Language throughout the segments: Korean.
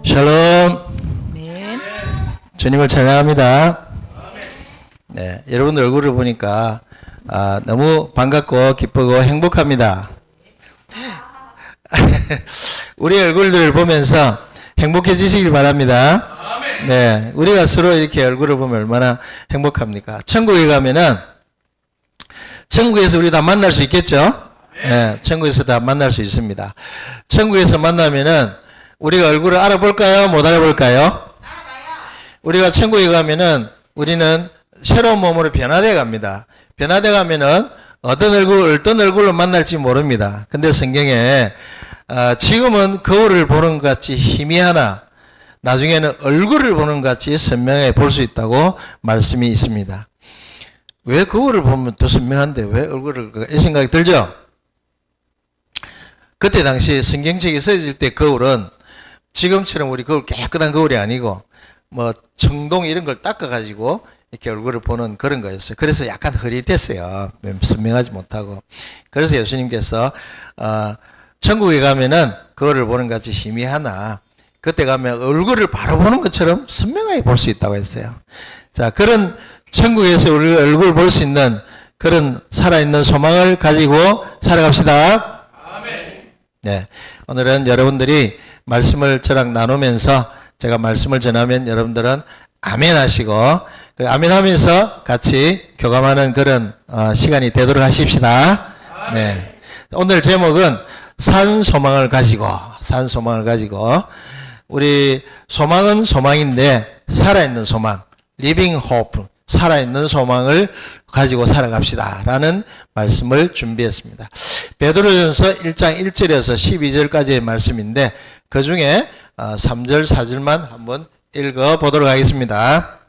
샬롬. 아멘. 주님을 찬양합니다. 네, 여러분 얼굴을 보니까 너무 반갑고 기쁘고 행복합니다. 우리 얼굴들을 보면서 행복해지시길 바랍니다. 네, 우리가 서로 이렇게 얼굴을 보면 얼마나 행복합니까? 천국에 가면은 천국에서 우리 다 만날 수 있겠죠? 네, 천국에서 다 만날 수 있습니다. 천국에서 만나면은 우리가 얼굴을 알아볼까요? 못 알아볼까요? 우리가 천국에 가면은 우리는 새로운 몸으로 변화돼 갑니다. 변화돼 가면은 어떤 얼굴로 만날지 모릅니다. 근데 성경에 지금은 거울을 보는 것 같이 희미하나 나중에는 얼굴을 보는 것 같이 선명하게 볼 수 있다고 말씀이 있습니다. 왜 거울을 보면 또 선명한데 왜 얼굴을, 이 생각이 들죠? 그때 당시 성경책이 써질 때 거울은 지금처럼 우리 거울 깨끗한 거울이 아니고 뭐 청동 이런 걸 닦아가지고 이렇게 얼굴을 보는 그런 거였어요. 그래서 약간 흐릿했어요. 선명하지 못하고. 그래서 예수님께서 천국에 가면은 거울을 보는 것 같이 희미하나 그때 가면 얼굴을 바로 보는 것처럼 선명하게 볼 수 있다고 했어요. 자, 그런 천국에서 우리 얼굴을 볼 수 있는 그런 살아있는 소망을 가지고 살아갑시다. 아멘. 네, 오늘은 여러분들이 말씀을 저랑 나누면서 제가 말씀을 전하면 여러분들은 아멘 하시고 아멘 하면서 같이 교감하는 그런 시간이 되도록 하십시다. 네. 오늘 제목은 산 소망을 가지고 우리 소망은 소망인데 살아있는 소망, living hope, 살아있는 소망을 가지고 살아갑시다 라는 말씀을 준비했습니다. 베드로전서 1장 1절에서 12절까지의 말씀인데 그 중에 3절 4절만 한번 읽어보도록 하겠습니다.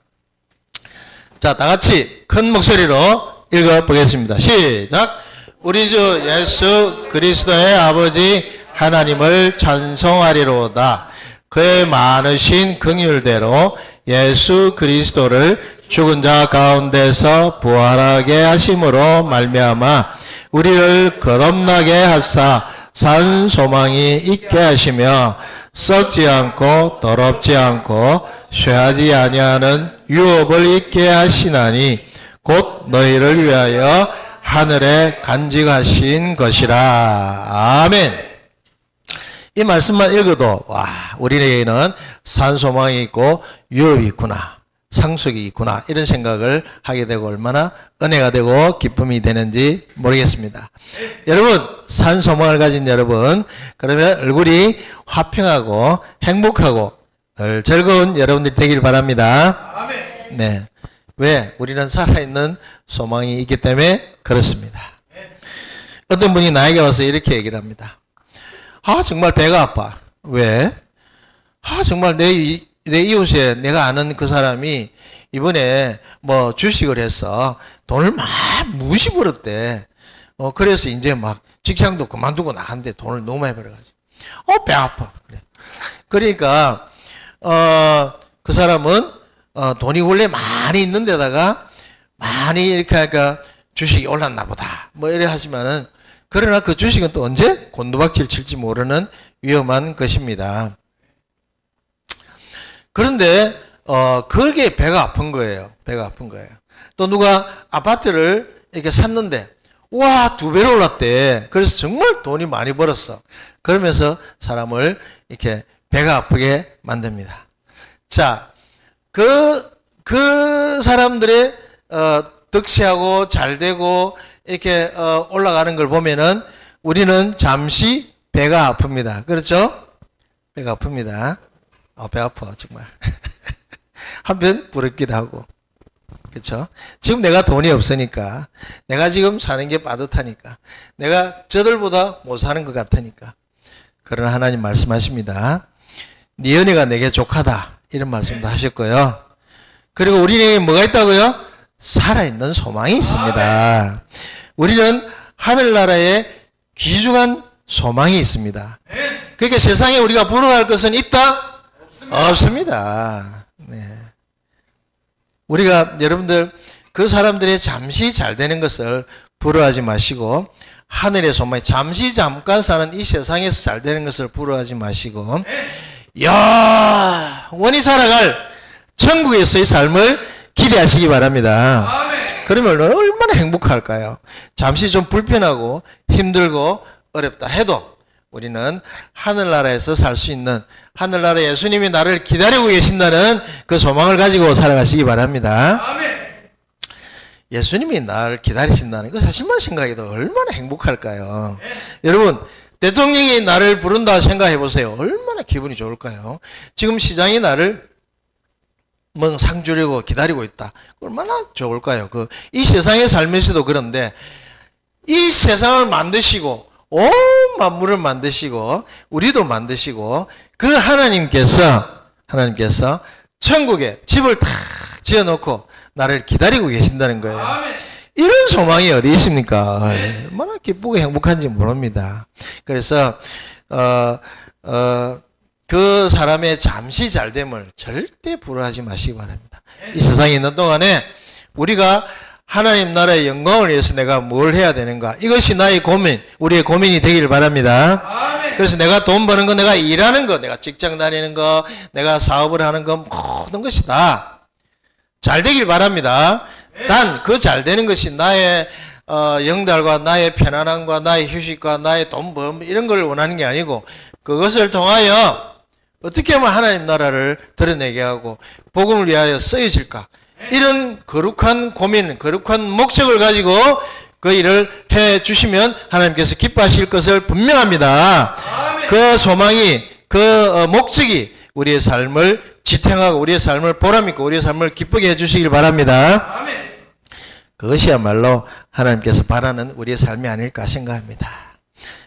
자, 다 같이 큰 목소리로 읽어보겠습니다. 시작! 우리 주 예수 그리스도의 아버지 하나님을 찬송하리로다. 그의 많으신 긍휼대로 예수 그리스도를 죽은 자 가운데서 부활하게 하심으로 말미암아 우리를 거듭나게 하사 산 소망이 있게 하시며 썩지 않고 더럽지 않고 쇠하지 아니하는 유업을 있게 하시나니 곧 너희를 위하여 하늘에 간직하신 것이라. 아멘. 이 말씀만 읽어도 우리에게는 산 소망이 있고 유업이 있구나, 상속이 있구나 이런 생각을 하게 되고 얼마나 은혜가 되고 기쁨이 되는지 모르겠습니다. 여러분, 산 소망을 가진 여러분, 그러면 얼굴이 화평하고 행복하고 늘 즐거운 여러분들이 되길 바랍니다. 아멘. 네. 왜? 우리는 살아있는 소망이 있기 때문에 그렇습니다. 어떤 분이 나에게 와서 이렇게 얘기를 합니다. 정말 배가 아파. 왜? 정말 내 이웃에 내가 아는 그 사람이 이번에 뭐 주식을 해서 돈을 막 무시 벌었대. 그래서 이제 막 직장도 그만두고 나간대. 돈을 너무 많이 벌어가지고. 배 아파. 그래. 그러니까, 그 사람은, 돈이 원래 많이 있는 데다가 많이 이렇게 하니까 주식이 올랐나 보다. 뭐 이래 하지만은, 그러나 그 주식은 또 언제 곤두박질 칠지 모르는 위험한 것입니다. 그런데 그게 배가 아픈 거예요. 배가 아픈 거예요. 또 누가 아파트를 이렇게 샀는데 2배로 올랐대. 그래서 정말 돈이 많이 벌었어. 그러면서 사람을 이렇게 배가 아프게 만듭니다. 자, 그 사람들의 득세하고 잘 되고 이렇게 올라가는 걸 보면은 우리는 잠시 배가 아픕니다. 그렇죠? 배가 아픕니다. 배 아파 정말. 한편 부럽기도 하고. 그렇죠? 지금 내가 돈이 없으니까, 내가 지금 사는 게 빠듯하니까, 내가 저들보다 못 사는 것 같으니까. 그러나 하나님 말씀하십니다. 네 은혜가 내게 족하다 이런 말씀도 하셨고요. 그리고 우리에게 뭐가 있다고요? 살아있는 소망이 있습니다. 우리는 하늘나라에 귀중한 소망이 있습니다. 그러니까 세상에 우리가 부러워할 것은 있다? 없습니다. 네. 우리가 여러분들 그 사람들의 잠시 잘 되는 것을 부러워하지 마시고 하늘의 소망, 잠깐 사는 이 세상에서 잘 되는 것을 부러워하지 마시고 영원히 살아갈 천국에서의 삶을 기대하시기 바랍니다. 그러면 얼마나 행복할까요? 잠시 좀 불편하고 힘들고 어렵다 해도 우리는 하늘나라에서 살 수 있는, 하늘나라 예수님이 나를 기다리고 계신다는 그 소망을 가지고 살아가시기 바랍니다. 예수님이 나를 기다리신다는 그 사실만 생각해도 얼마나 행복할까요? 여러분, 대통령이 나를 부른다 생각해 보세요. 얼마나 기분이 좋을까요? 지금 시장이 나를 상 주려고 기다리고 있다. 얼마나 좋을까요? 이 세상의 삶에서도 그런데 이 세상을 만드시고 온 만물을 만드시고 우리도 만드시고 그 하나님께서 천국에 집을 탁 지어놓고 나를 기다리고 계신다는 거예요. 이런 소망이 어디 있습니까? 얼마나 기쁘고 행복한지 모릅니다. 그래서 그 사람의 잠시 잘됨을 절대 부러워하지 마시기 바랍니다. 이 세상에 있는 동안에 우리가 하나님 나라의 영광을 위해서 내가 뭘 해야 되는가, 이것이 나의 고민, 우리의 고민이 되기를 바랍니다. 그래서 내가 돈 버는 거, 내가 일하는 거, 내가 직장 다니는 거, 내가 사업을 하는 거, 모든 것이 다 잘 되길 바랍니다. 단 그 잘 되는 것이 나의 영달과 나의 편안함과 나의 휴식과 나의 돈 벌 이런 걸 원하는 게 아니고, 그것을 통하여 어떻게 하면 하나님 나라를 드러내게 하고 복음을 위하여 쓰여질까, 이런 거룩한 고민, 거룩한 목적을 가지고 그 일을 해 주시면 하나님께서 기뻐하실 것을 분명합니다. 그 소망이, 그 목적이 우리의 삶을 지탱하고 우리의 삶을 보람있고 우리의 삶을 기쁘게 해 주시길 바랍니다. 그것이야말로 하나님께서 바라는 우리의 삶이 아닐까 생각합니다.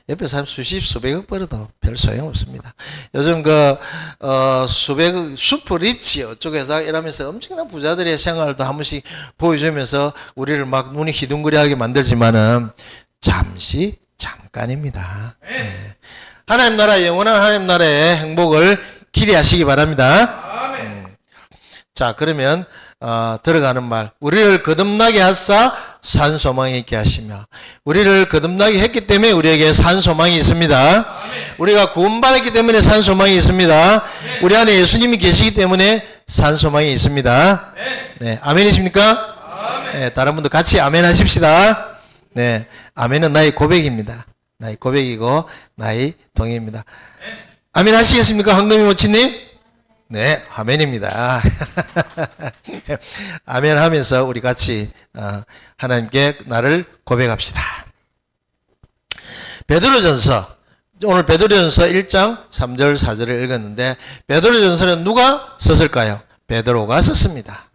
옆에 사람 수십 수백억 벌어도 별 소용없습니다. 요즘 수백억 슈퍼리치 어쩌고해서 이러면서 엄청난 부자들의 생활도 한 번씩 보여주면서 우리를 막 눈이 희둥그레하게 만들지만은 잠깐입니다. 네. 하나님 나라, 영원한 하나님 나라의 행복을 기대하시기 바랍니다. 자, 그러면 들어가는 말, 우리를 거듭나게 하사 산 소망이 있게 하시며, 우리를 거듭나게 했기 때문에 우리에게 산 소망이 있습니다. 우리가 구원받았기 때문에 산 소망이 있습니다. 우리 안에 예수님이 계시기 때문에 산 소망이 있습니다. 네, 아멘이십니까? 네, 다른 분도 같이 아멘 하십시다. 네, 아멘은 나의 고백입니다. 나의 고백이고 나의 동의입니다. 아멘 하시겠습니까, 황금이 모치님? 네, 아멘입니다. 아멘 하면서 우리 같이 하나님께 나를 고백합시다. 베드로전서, 오늘 베드로전서 1장 3절 4절을 읽었는데, 베드로전서는 누가 썼을까요? 베드로가 썼습니다.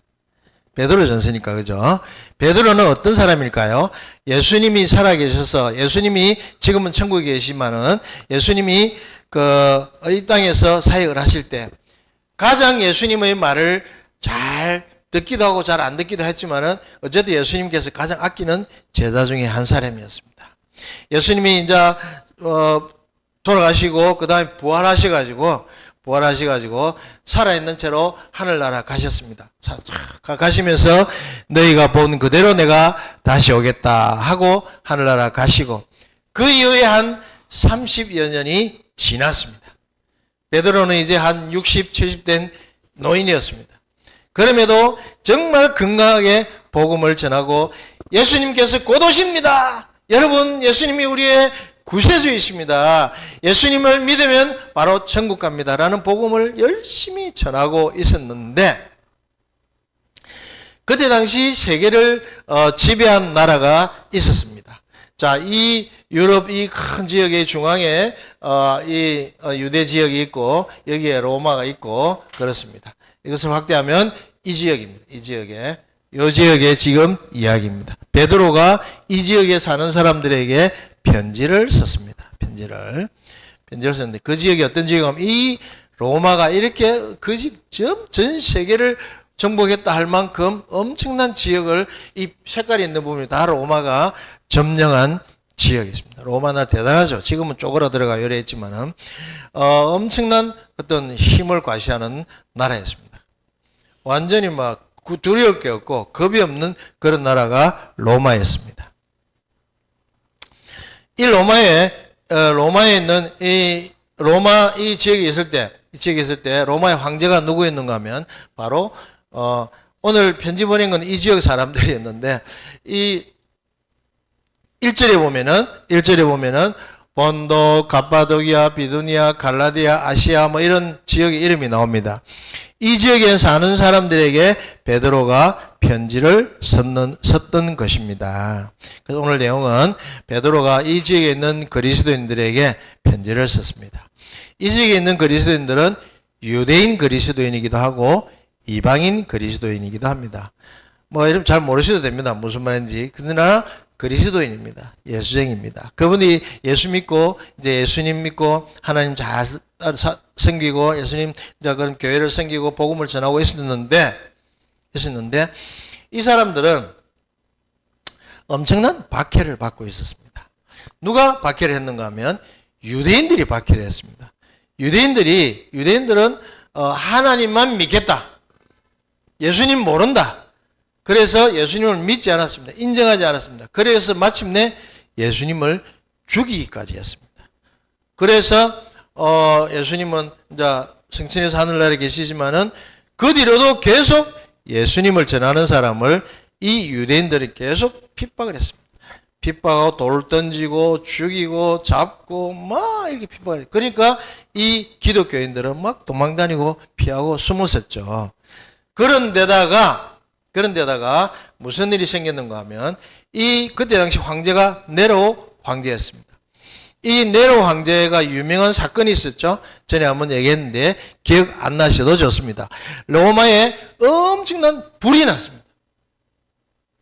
베드로전서니까, 그죠? 베드로는 어떤 사람일까요? 예수님이 살아계셔서, 예수님이 지금은 천국에 계시지만은 예수님이 이 땅에서 사역을 하실 때 가장 예수님의 말을 잘 듣기도 하고 잘 안 듣기도 했지만은 어쨌든 예수님께서 가장 아끼는 제자 중에 한 사람이었습니다. 예수님이 이제 돌아가시고 그 다음에 부활하셔가지고 살아있는 채로 하늘나라 가셨습니다. 가시면서 너희가 본 그대로 내가 다시 오겠다 하고 하늘나라 가시고, 그 이후에 한 30여 년이 지났습니다. 베드로는 이제 한 60, 70 된 노인이었습니다. 그럼에도 정말 건강하게 복음을 전하고, 예수님께서 곧 오십니다. 여러분, 예수님이 우리의 구세주이십니다. 예수님을 믿으면 바로 천국 갑니다. 라는 복음을 열심히 전하고 있었는데, 그때 당시 세계를 지배한 나라가 있었습니다. 자, 이 유럽 이 큰 지역의 중앙에 이 유대 지역이 있고 여기에 로마가 있고 그렇습니다. 이것을 확대하면 이 지역입니다. 이 지역의 지금 이야기입니다. 베드로가 이 지역에 사는 사람들에게 편지를 썼습니다. 편지를 썼는데, 그 지역이 어떤 지역이냐면 이 로마가 이렇게 전 세계를 정복했다 할 만큼 엄청난 지역을, 이 색깔이 있는 부분이 다 로마가 점령한 지역이 있습니다. 로마나 대단하죠. 지금은 쪼그라들어가 요래 했지만은 엄청난 어떤 힘을 과시하는 나라였습니다. 완전히 막 두려울 게 없고 겁이 없는 그런 나라가 로마였습니다. 이 로마에 있는 이 지역에 있을 때 이 지역에 있을 때 로마의 황제가 누구였는가 하면 바로 오늘 편지 보낸 건 이 지역 사람들이었는데 이 1절에 보면은 본도, 갑바도기아, 비두니아, 갈라디아, 아시아 뭐 이런 지역의 이름이 나옵니다. 이 지역에 사는 사람들에게 베드로가 편지를 썼던 것입니다. 그래서 오늘 내용은 베드로가 이 지역에 있는 그리스도인들에게 편지를 썼습니다. 이 지역에 있는 그리스도인들은 유대인 그리스도인이기도 하고 이방인 그리스도인이기도 합니다. 뭐 이름 잘 모르셔도 됩니다. 무슨 말인지. 그러나 그리스도인입니다. 예수쟁입니다. 그분이 예수 믿고 이제 예수님 믿고 하나님 잘 섬기고 예수님 이제 그런 교회를 섬기고 복음을 전하고 있었는데 이 사람들은 엄청난 박해를 받고 있었습니다. 누가 박해를 했는가 하면 유대인들이 박해를 했습니다. 유대인들은 하나님만 믿겠다. 예수님 모른다. 그래서 예수님을 믿지 않았습니다. 인정하지 않았습니다. 그래서 마침내 예수님을 죽이기까지 했습니다. 그래서 예수님은 이제 성천에서 하늘나라에 계시지만은 그 뒤로도 계속 예수님을 전하는 사람을 이 유대인들이 계속 핍박을 했습니다. 핍박하고 돌 던지고 죽이고 잡고 막 이렇게 핍박을. 그러니까 이 기독교인들은 막 도망다니고 피하고 숨었었죠. 그런데다가 무슨 일이 생겼는가 하면 그때 당시 황제가 네로 황제였습니다. 이 네로 황제가 유명한 사건이 있었죠. 전에 한번 얘기했는데 기억 안 나셔도 좋습니다. 로마에 엄청난 불이 났습니다.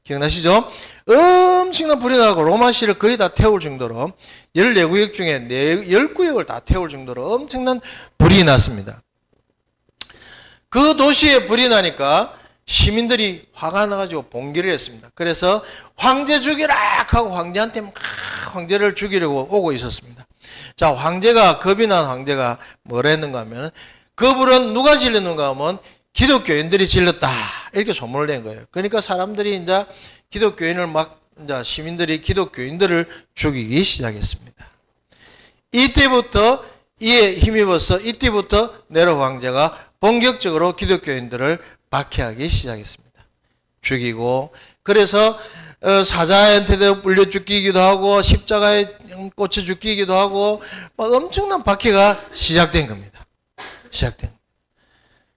기억나시죠? 엄청난 불이 나고 로마시를 거의 다 태울 정도로 14구역 중에 10구역을 다 태울 정도로 엄청난 불이 났습니다. 그 도시에 불이 나니까 시민들이 화가 나가지고 봉기를 했습니다. 그래서 황제 죽이라 하고 황제한테 막 황제를 죽이려고 오고 있었습니다. 자, 겁이 난 황제가 뭐라 했는가 하면 그 불은 누가 질렀는가 하면 기독교인들이 질렀다. 이렇게 소문을 낸 거예요. 그러니까 사람들이 이제 시민들이 기독교인들을 죽이기 시작했습니다. 이때부터 이에 힘입어서 네로 황제가 본격적으로 기독교인들을 박해하기 시작했습니다. 죽이고 그래서 사자한테도 물려 죽이기도 하고 십자가에 꽂혀 죽이기도 하고 막 엄청난 박해가 시작된 겁니다.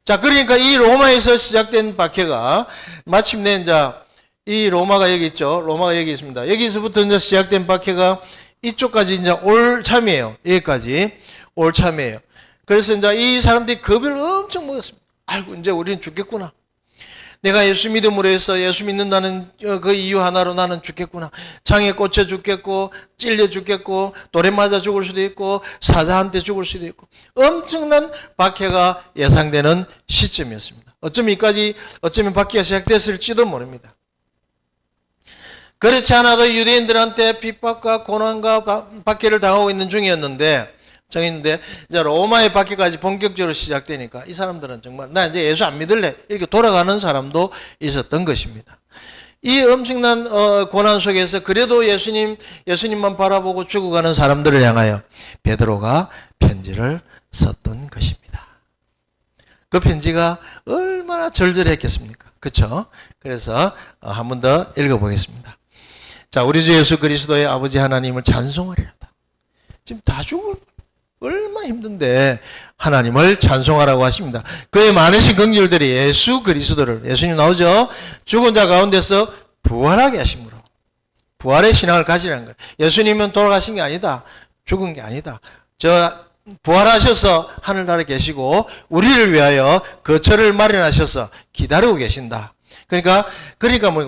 자, 그러니까 이 로마에서 시작된 박해가 마침내 이제 이 로마가 여기 있죠. 로마가 여기 있습니다. 여기서부터 이제 시작된 박해가 이쪽까지 이제 올 참이에요. 여기까지 올 참이에요. 그래서 이제 이 사람들이 겁을 엄청 먹었습니다. 아이고, 이제 우리는 죽겠구나. 내가 예수 믿음으로 해서 예수 믿는다는 그 이유 하나로 나는 죽겠구나. 창에 꽂혀 죽겠고, 찔려 죽겠고, 돌에 맞아 죽을 수도 있고, 사자한테 죽을 수도 있고, 엄청난 박해가 예상되는 시점이었습니다. 어쩌면 박해가 시작됐을지도 모릅니다. 그렇지 않아도 유대인들한테 핍박과 고난과 박해를 당하고 있는 중이었는데, 이제 로마의 박해까지 본격적으로 시작되니까 이 사람들은 정말 나 이제 예수 안 믿을래 이렇게 돌아가는 사람도 있었던 것입니다. 이 엄청난 고난 속에서 그래도 예수님만 바라보고 죽어가는 사람들을 향하여 베드로가 편지를 썼던 것입니다. 그 편지가 얼마나 절절했겠습니까? 그렇죠? 그래서 한 번 더 읽어보겠습니다. 자, 우리 주 예수 그리스도의 아버지 하나님을 찬송하리로다. 지금 다 죽을 얼마나 힘든데 하나님을 찬송하라고 하십니다. 그의 많으신 긍휼들이 예수 그리스도를, 예수님 나오죠? 죽은 자 가운데서 부활하게 하심으로 부활의 신앙을 가지라는 거예요. 예수님은 돌아가신 게 아니다. 죽은 게 아니다. 부활하셔서 하늘나라에 계시고 우리를 위하여 거처를 마련하셔서 기다리고 계신다. 그러니까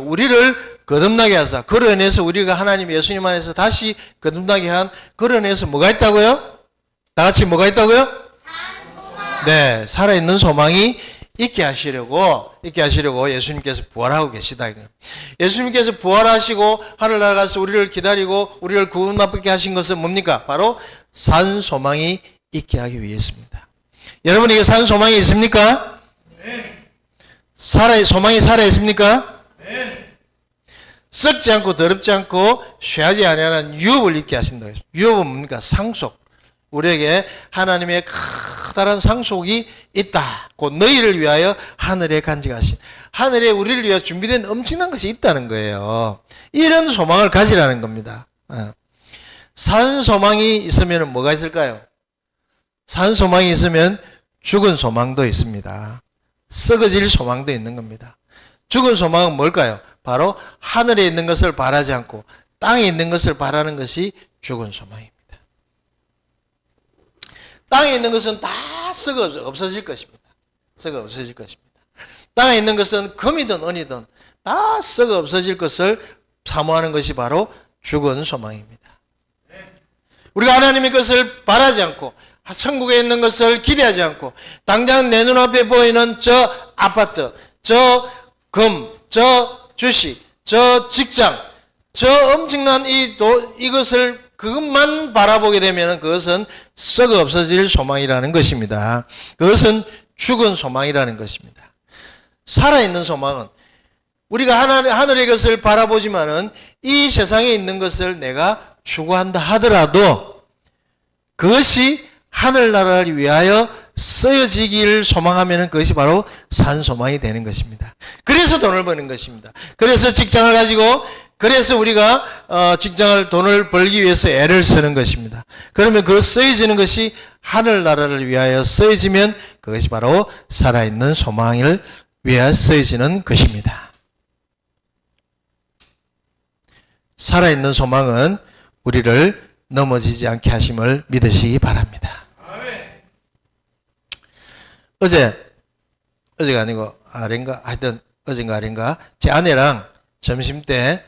우리를 거듭나게 하사, 그로 인해서 우리가 하나님 예수님 안에서 다시 거듭나게 한 그로 인해서 뭐가 있다고요? 다 같이 뭐가 있다고요? 네, 살아있는 소망이 있게 하시려고 예수님께서 부활하고 계시다. 예수님께서 부활하시고 하늘나라 가서 우리를 기다리고 우리를 구원받게 하신 것은 뭡니까? 바로 산 소망이 있게 하기 위해서입니다. 여러분에게 산 소망이 있습니까? 네. 소망이 살아있습니까? 네. 썩지 않고 더럽지 않고 쇠하지 아니하는 유업을 있게 하신다. 유업은 뭡니까? 상속. 우리에게 하나님의 커다란 상속이 있다. 곧 너희를 위하여 하늘에 간직하신, 하늘에 우리를 위하여 준비된 엄청난 것이 있다는 거예요. 이런 소망을 가지라는 겁니다. 산 소망이 있으면 뭐가 있을까요? 산 소망이 있으면 죽은 소망도 있습니다. 썩어질 소망도 있는 겁니다. 죽은 소망은 뭘까요? 바로 하늘에 있는 것을 바라지 않고 땅에 있는 것을 바라는 것이 죽은 소망입니다. 땅에 있는 것은 다 썩어 없어질 것입니다. 썩어 없어질 것입니다. 땅에 있는 것은 금이든 은이든 다 썩어 없어질 것을 사모하는 것이 바로 죽은 소망입니다. 우리가 하나님의 것을 바라지 않고 천국에 있는 것을 기대하지 않고 당장 내 눈앞에 보이는 저 아파트, 저 금, 저 주식, 저 직장, 저 엄청난 이것을 그것만 바라보게 되면 그것은 썩어 없어질 소망이라는 것입니다. 그것은 죽은 소망이라는 것입니다. 살아있는 소망은 우리가 하늘의 것을 바라보지만은 이 세상에 있는 것을 내가 추구한다 하더라도 그것이 하늘나라를 위하여 쓰여지기를 소망하면 그것이 바로 산소망이 되는 것입니다. 그래서 돈을 버는 것입니다. 그래서 직장을 가지고 그래서 우리가 돈을 벌기 위해서 애를 쓰는 것입니다. 그러면 그 쓰여지는 것이 하늘나라를 위하여 쓰여지면 그것이 바로 살아있는 소망을 위하여 쓰여지는 것입니다. 살아있는 소망은 우리를 넘어지지 않게 하심을 믿으시기 바랍니다. 어제가 아니고 아닌가 하여튼 어젠가 아닌가 제 아내랑 점심때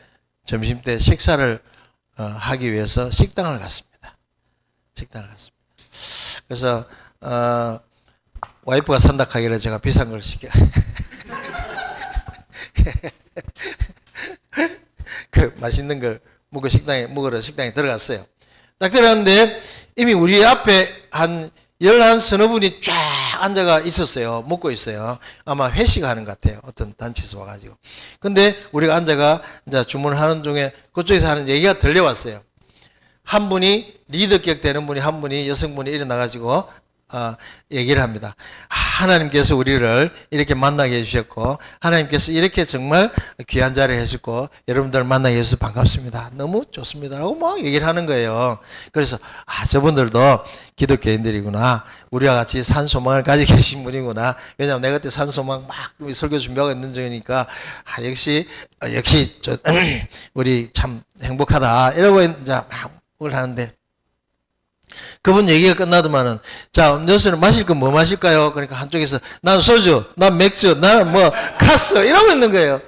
식사를 하기 위해서 식당을 갔습니다. 그래서 와이프가 산다 하길래 제가 비싼 걸 시켜 그 맛있는 걸 먹으러 식당에 들어갔어요. 딱 들어갔는데 이미 우리 앞에 한 11 분이 쫙 앉아가 있었어요. 먹고 있어요. 아마 회식하는 것 같아요. 어떤 단체에서 와가지고. 근데 우리가 앉아가 이제 주문하는 중에 그쪽에서 하는 얘기가 들려왔어요. 한 분이 리더격 되는 분이 한 분이 여성분이 일어나가지고 얘기를 합니다. 하나님께서 우리를 이렇게 만나게 해주셨고 하나님께서 이렇게 정말 귀한 자리를 해주고 여러분들 만나게 해주셔서 반갑습니다. 너무 좋습니다. 라고 막 얘기를 하는 거예요. 그래서 저분들도 기독교인들이구나. 우리와 같이 산소망을 가지고 계신 분이구나. 왜냐하면 내가 그때 산소망 막 설교 준비하고 있는 중이니까 역시 우리 참 행복하다. 이러고 이제 막 뭘 하는데 그분 얘기가 끝나더만은 자 음료수는 마실 건 뭐 마실까요? 그러니까 한쪽에서 난 소주, 난 맥주, 나는 뭐 카스 이러고 있는 거예요.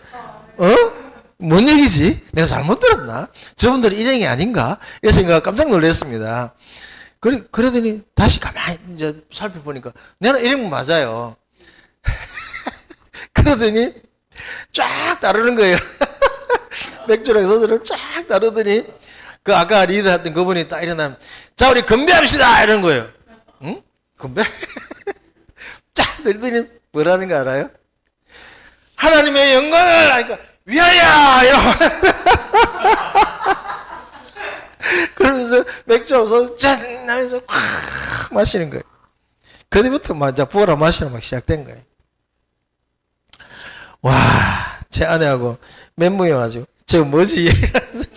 뭔 얘기지? 내가 잘못 들었나? 저분들 일행이 아닌가? 이런 생각 깜짝 놀랐습니다. 그러더니 다시 가만히 이제 살펴보니까 내가 일행 맞아요. 그러더니 쫙 다루는 거예요. 맥주랑 소주를 쫙 다루더니 그 아까 리더 했던 그분이 딱 일어나면 자 우리 건배합시다 이러는 거예요. 응? 건배? 쫙 들더니 뭐라는 거 알아요? 하나님의 영광을 하니까 위하여 이러고 그러면서 맥주 소주 짠 하면서 확 마시는 거예요. 그때부터 막 이제 부어라 마시는 막 시작된 거예요. 와, 제 아내하고 멘붕해가지고 저 뭐지? 이러면서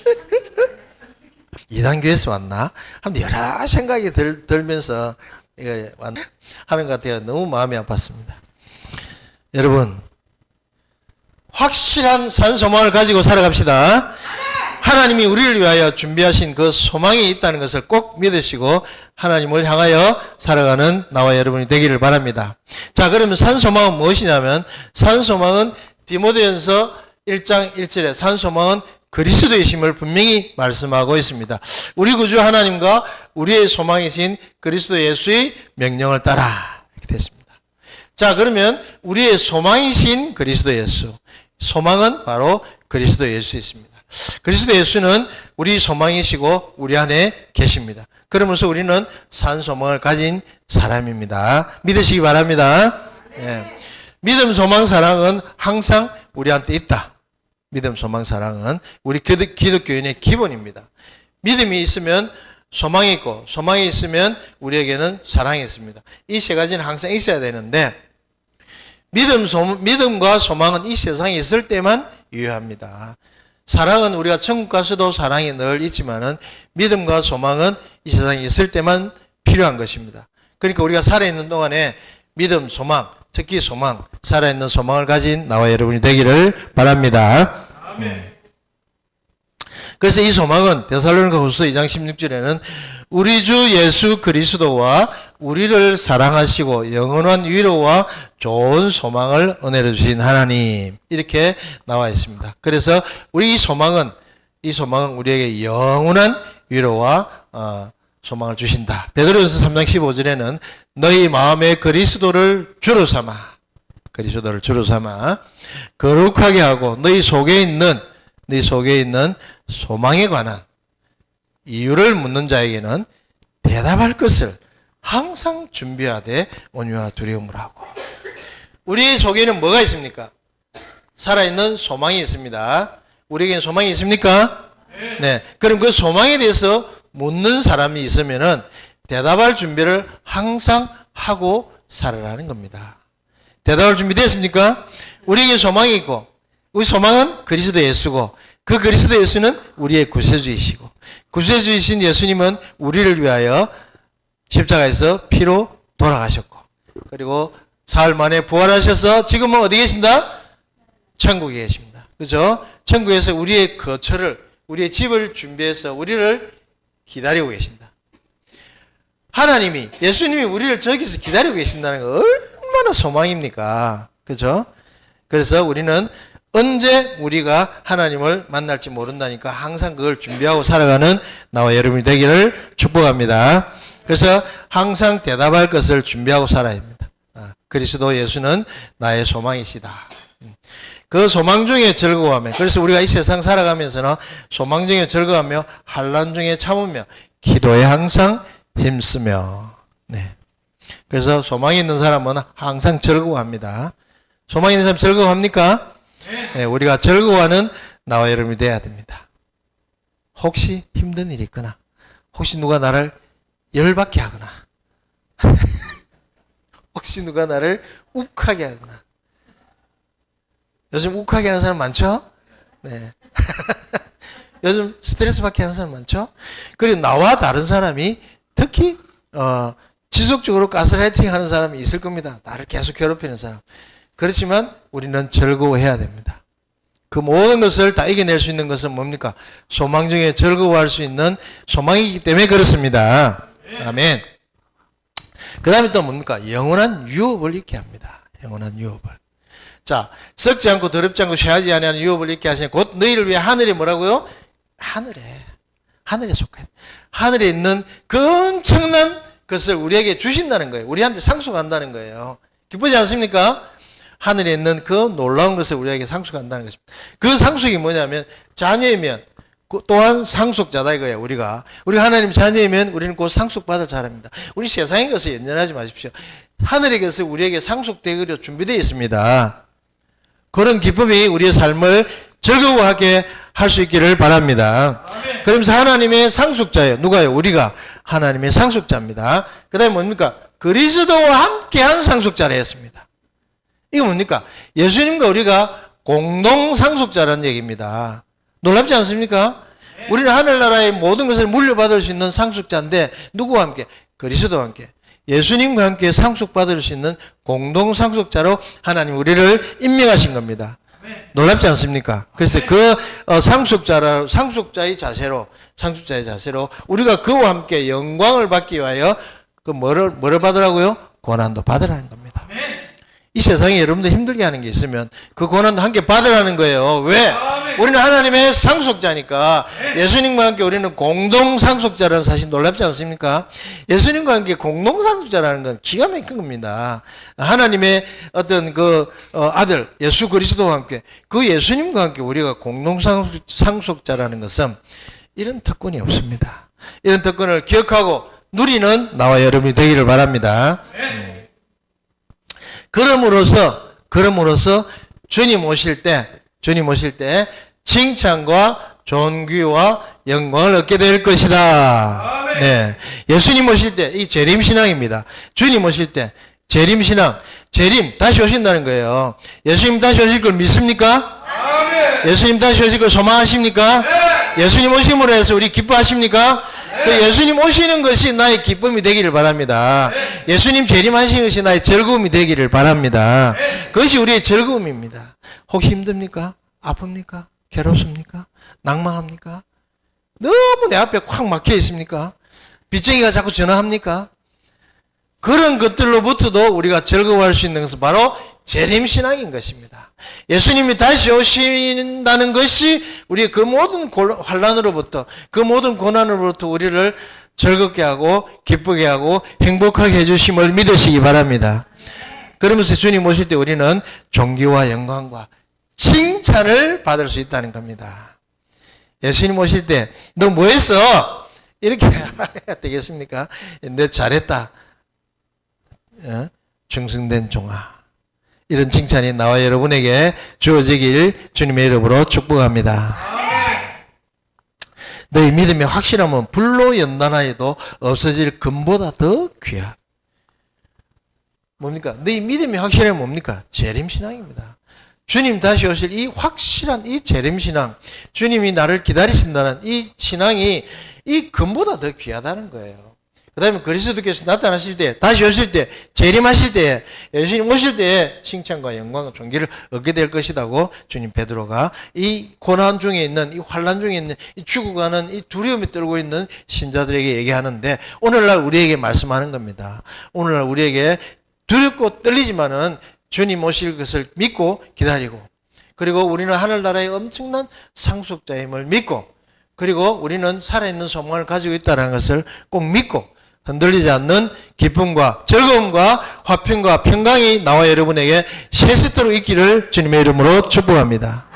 이단교에서 왔나? 하면 여러 생각이 들면서 이거 하는 것 같아요. 너무 마음이 아팠습니다. 여러분, 확실한 산소망을 가지고 살아갑시다. 하나님이 우리를 위하여 준비하신 그 소망이 있다는 것을 꼭 믿으시고 하나님을 향하여 살아가는 나와 여러분이 되기를 바랍니다. 자, 그러면 산소망은 무엇이냐면 산소망은 디모데전서 1장 1절에 산소망은 그리스도이심을 분명히 말씀하고 있습니다. 우리 구주 하나님과 우리의 소망이신 그리스도 예수의 명령을 따라 이렇게 됐습니다. 자, 그러면 우리의 소망이신 그리스도 예수, 소망은 바로 그리스도 예수 있습니다. 그리스도 예수는 우리 소망이시고 우리 안에 계십니다. 그러면서 우리는 산 소망을 가진 사람입니다. 믿으시기 바랍니다. 예. 믿음, 소망, 사랑은 항상 우리한테 있다. 믿음, 소망, 사랑은 우리 기독교인의 기본입니다. 믿음이 있으면 소망이 있고, 소망이 있으면 우리에게는 사랑이 있습니다. 이 세 가지는 항상 있어야 되는데, 믿음과 소망은 이 세상에 있을 때만 유효합니다. 사랑은 우리가 천국 가서도 사랑이 늘 있지만은 믿음과 소망은 이 세상에 있을 때만 필요한 것입니다. 그러니까 우리가 살아있는 동안에 믿음, 소망, 특히 소망, 살아있는 소망을 가진 나와 여러분이 되기를 바랍니다. 아멘. 그래서 이 소망은 데살로니가후서 2장 16절에는 우리 주 예수 그리스도와 우리를 사랑하시고 영원한 위로와 좋은 소망을 은혜로 주신 하나님, 이렇게 나와 있습니다. 그래서 우리 이 소망은 우리에게 영원한 위로와 소망을 주신다. 베드로전서 3장 15절에는 너희 마음에 그리스도를 주로 삼아 거룩하게 하고 너희 속에 있는 소망에 관한 이유를 묻는 자에게는 대답할 것을 항상 준비하되 온유와 두려움을 하고. 우리 속에는 뭐가 있습니까? 살아있는 소망이 있습니다. 우리에게는 소망이 있습니까? 네. 그럼 그 소망에 대해서 묻는 사람이 있으면은 대답할 준비를 항상 하고 살아라는 겁니다. 대답할 준비 됐습니까? 우리에게 소망이 있고, 우리 소망은 그리스도 예수고, 그 그리스도 예수는 우리의 구세주이시고, 구세주이신 예수님은 우리를 위하여 십자가에서 피로 돌아가셨고, 그리고 사흘 만에 부활하셔서 지금은 어디 계신다? 천국에 계십니다. 그죠? 천국에서 우리의 거처를, 우리의 집을 준비해서 우리를 기다리고 계신다. 하나님이, 예수님이 우리를 저기서 기다리고 계신다는 거 얼마나 소망입니까? 그죠? 그래서 우리는 언제 우리가 하나님을 만날지 모른다니까 항상 그걸 준비하고 살아가는 나와 여러분이 되기를 축복합니다. 그래서 항상 대답할 것을 준비하고 살아야 합니다. 그리스도 예수는 나의 소망이시다. 그 소망 중에 즐거워하며, 그래서 우리가 이 세상 살아가면서는 소망 중에 즐거워하며 환난 중에 참으며 기도에 항상 힘쓰며. 네. 그래서 소망이 있는 사람은 항상 즐거워합니다. 소망이 있는 사람 즐거워합니까? 네, 우리가 즐거워하는 나와 여러분이 돼야 됩니다. 혹시 힘든 일이 있거나, 혹시 누가 나를 열받게 하거나, 혹시 누가 나를 욱하게 하거나. 요즘 욱하게 하는 사람 많죠? 네. 요즘 스트레스 받게 하는 사람 많죠? 그리고 나와 다른 사람이 특히 지속적으로 가스라이팅 하는 사람이 있을 겁니다. 나를 계속 괴롭히는 사람. 그렇지만 우리는 즐거워해야 됩니다. 그 모든 것을 다 이겨낼 수 있는 것은 뭡니까? 소망 중에 즐거워할 수 있는 소망이기 때문에 그렇습니다. 아멘. 그 다음에 또 뭡니까? 영원한 유업을 잊게 합니다. 영원한 유업을. 자, 썩지 않고 더럽지 않고 쇠하지 아니하는 유업을 잊게 하시니 곧 너희를 위해 하늘에 뭐라고요? 하늘에 속해. 하늘에 있는 그 엄청난 것을 우리에게 주신다는 거예요. 우리한테 상속한다는 거예요. 기쁘지 않습니까? 하늘에 있는 그 놀라운 것을 우리에게 상속한다는 것입니다. 그 상속이 뭐냐면 자녀이면 또한 상속자다 이거예요. 우리가 하나님 자녀이면 우리는 곧 상속받을 자랍니다. 우리 세상의 것을 연연하지 마십시오. 하늘의 것을 우리에게 상속되기로 준비되어 있습니다. 그런 기쁨이 우리의 삶을 즐거워하게 할 수 있기를 바랍니다. 그러면서 하나님의 상속자예요. 누가요? 우리가 하나님의 상속자입니다. 그 다음에 뭡니까? 그리스도와 함께한 상속자라 했습니다. 이거 뭡니까? 예수님과 우리가 공동 상속자라는 얘기입니다. 놀랍지 않습니까? 우리는 하늘나라의 모든 것을 물려받을 수 있는 상속자인데 누구와 함께? 그리스도와 함께. 예수님과 함께 상속받을 수 있는 공동 상속자로 하나님 우리를 임명하신 겁니다. 놀랍지 않습니까? 그래서 그 상속자의 자세로 우리가 그와 함께 영광을 받기 위하여 그 뭐를 받으라고요? 고난도 받으라는 겁니다. 이 세상에 여러분들 힘들게 하는 게 있으면 그 고난도 함께 받으라는 거예요. 왜? 우리는 하나님의 상속자니까. 예수님과 함께 우리는 공동 상속자라는 사실 놀랍지 않습니까? 예수님과 함께 공동 상속자라는 건 기가 막힌 겁니다. 하나님의 어떤 아들 예수 그리스도와 함께 그 예수님과 함께 우리가 공동 상속자라는 것은 이런 특권이 없습니다. 이런 특권을 기억하고 누리는 나와 여러분이 되기를 바랍니다. 그럼으로써 주님 오실 때 칭찬과 존귀와 영광을 얻게 될 것이다. 네. 예수님 오실 때 이 재림신앙입니다. 주님 오실 때 재림신앙, 재림 다시 오신다는 거예요. 예수님 다시 오실 걸 믿습니까? 예수님 다시 오실 걸 소망하십니까? 예수님 오심으로 해서 우리 기뻐하십니까? 그 예수님 오시는 것이 나의 기쁨이 되기를 바랍니다. 예수님 재림하시는 것이 나의 즐거움이 되기를 바랍니다. 그것이 우리의 즐거움입니다. 혹시 힘듭니까? 아픕니까? 괴롭습니까? 낭망합니까? 너무 내 앞에 콱 막혀 있습니까? 빚쟁이가 자꾸 전화합니까? 그런 것들로부터도 우리가 즐거워할 수 있는 것은 바로 재림신앙인 것입니다. 예수님이 다시 오신다는 것이 우리의 그 모든 환난으로부터, 그 모든 고난으로부터 우리를 즐겁게 하고 기쁘게 하고 행복하게 해주심을 믿으시기 바랍니다. 그러면서 주님 오실 때 우리는 존귀와 영광과 칭찬을 받을 수 있다는 겁니다. 예수님 오실 때 너 뭐 했어? 이렇게 해야 되겠습니까? 너 잘했다. 충성된 종아. 이런 칭찬이 나와 여러분에게 주어지길 주님의 이름으로 축복합니다. 너희 믿음이 확실하면 불로 연단하여도 없어질 금보다 더 귀한. 뭡니까? 너희 믿음이 확실하면 뭡니까? 재림신앙입니다. 주님 다시 오실 이 확실한 이 재림신앙, 주님이 나를 기다리신다는 이 신앙이 이 금보다 더 귀하다는 거예요. 그 다음에 그리스도께서 나타나실 때, 다시 오실 때, 재림하실 때, 예수님 오실 때에 칭찬과 영광과 존귀를 얻게 될 것이라고 주님 베드로가 이 고난 중에 있는, 이 환난 중에 있는, 이 죽어가는 이 두려움이 떨고 있는 신자들에게 얘기하는데 오늘날 우리에게 말씀하는 겁니다. 오늘날 우리에게 두렵고 떨리지만은 주님 오실 것을 믿고 기다리고, 그리고 우리는 하늘나라의 엄청난 상속자임을 믿고, 그리고 우리는 살아있는 소망을 가지고 있다는 것을 꼭 믿고 흔들리지 않는 기쁨과 즐거움과 화평과 평강이 나와 여러분에게 세세토록 있기를 주님의 이름으로 축복합니다.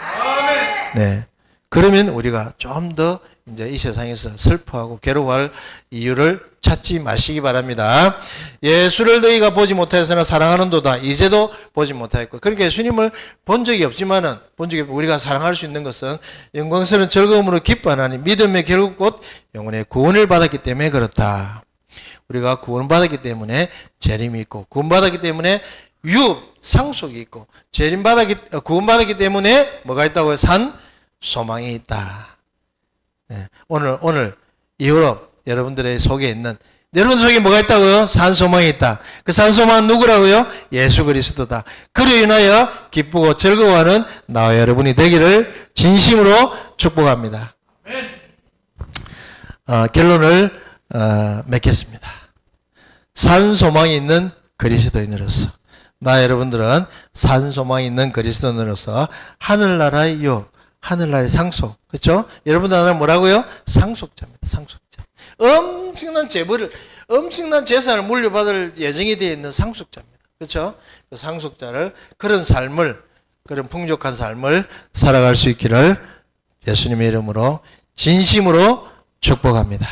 네. 그러면 우리가 좀 더 이제 이 세상에서 슬퍼하고 괴로워할 이유를 찾지 마시기 바랍니다. 예수를 너희가 보지 못하였으나 사랑하는도다. 이제도 보지 못하였고. 그러니까 예수님을 본 적이 없지만은, 우리가 사랑할 수 있는 것은 영광스러운 즐거움으로 기뻐하나니 믿음의 결국 곧 영혼의 구원을 받았기 때문에 그렇다. 우리가 구원받았기 때문에 재림이 있고, 구원받았기 때문에 상속이 있고, 구원받았기 때문에 뭐가 있다고요? 소망이 있다. 네. 오늘 이후로 여러분들의 속에 있는, 여러분 속에 뭐가 있다고요? 산소망이 있다. 그 산소망은 누구라고요? 예수 그리스도다. 그로 인하여 기쁘고 즐거워하는 나와 여러분이 되기를 진심으로 축복합니다. 결론을 맺겠습니다. 산소망이 있는 그리스도인으로서, 나 여러분들은 산소망이 있는 그리스도인으로서 하늘나라의 유업, 하늘나라의 상속, 그렇죠? 여러분들은 뭐라고요? 상속자입니다. 상속자. 엄청난 재산을 물려받을 예정이 되어 있는 상속자입니다. 그렇죠? 그 상속자를, 그런 풍족한 삶을 살아갈 수 있기를 예수님의 이름으로 진심으로 축복합니다.